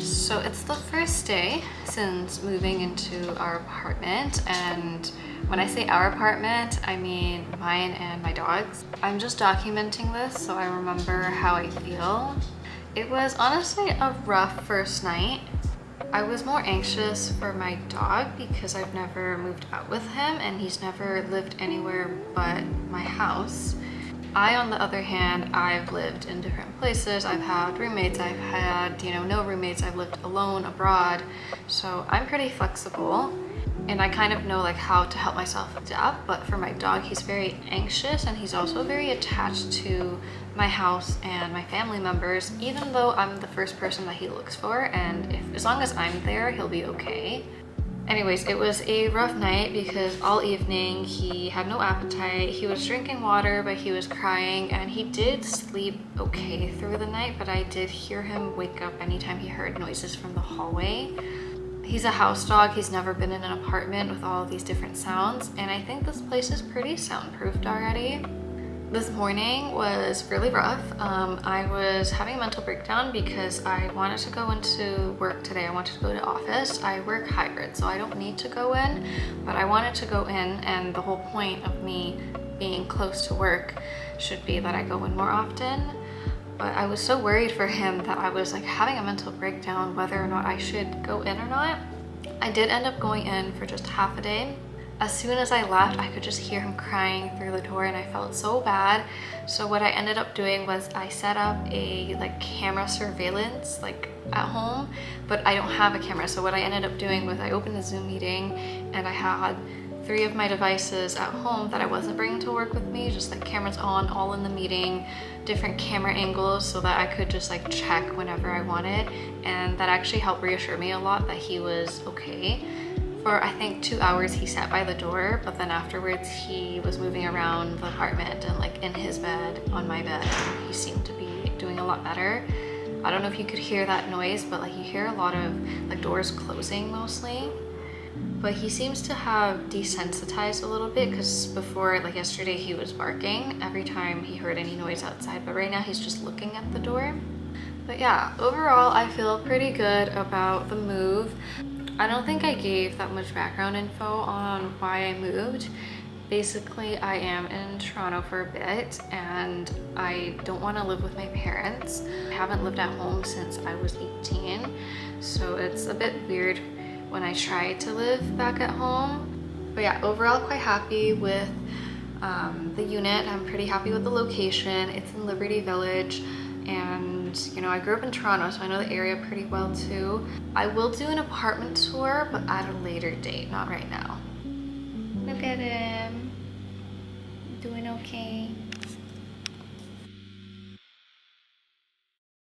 So it's the first day since moving into our apartment, and when I say our apartment, I mean mine and my dog's. I'm just documenting this so I remember how I feel. It was honestly a rough first night. I was more anxious for my dog because I've never moved out with him and he's never lived anywhere but my house. I, on the other hand, I've lived in different places. I've had roommates, I've had, no roommates, I've lived alone abroad. So I'm pretty flexible and I kind of know like how to help myself adapt. But for my dog, he's very anxious and he's also very attached to my house and my family members, even though I'm the first person that he looks for. And as long as I'm there, he'll be okay. Anyways, it was a rough night because all evening he had no appetite. He was drinking water, but he was crying, and he did sleep okay through the night, but I did hear him wake up anytime he heard noises from the hallway. He's a house dog. He's never been in an apartment with all of these different sounds, and I think this place is pretty soundproofed already. This morning was really rough. I was having a mental breakdown because I wanted to go into work today. I wanted to go to office. I work hybrid, so I don't need to go in, but I wanted to go in, and the whole point of me being close to work should be that I go in more often. But I was so worried for him that I was like having a mental breakdown whether or not I should go in or not. I did end up going in for just half a day. As soon as I left, I could just hear him crying through the door and I felt so bad. So what I ended up doing was I set up a camera surveillance at home, but I don't have a camera. So what I ended up doing was I opened a Zoom meeting and I had 3 of my devices at home that I wasn't bringing to work with me, just cameras on, all in the meeting, different camera angles so that I could just check whenever I wanted. And that actually helped reassure me a lot that he was okay. For I think 2 hours he sat by the door, but then afterwards he was moving around the apartment and in his bed, on my bed, and he seemed to be doing a lot better. I don't know if you could hear that noise, but you hear a lot of doors closing mostly. But he seems to have desensitized a little bit because before, yesterday, he was barking every time he heard any noise outside, but right now he's just looking at the door. But yeah, overall I feel pretty good about the move. I don't think I gave that much background info on why I moved. Basically, I am in Toronto for a bit and I don't want to live with my parents. I haven't lived at home since I was 18, so it's a bit weird when I try to live back at home. But yeah, overall quite happy with the unit. I'm pretty happy with the location. It's in Liberty Village, and I grew up in Toronto, so I know the area pretty well too. I will do an apartment tour, but at a later date, not right now. Look at him, doing okay.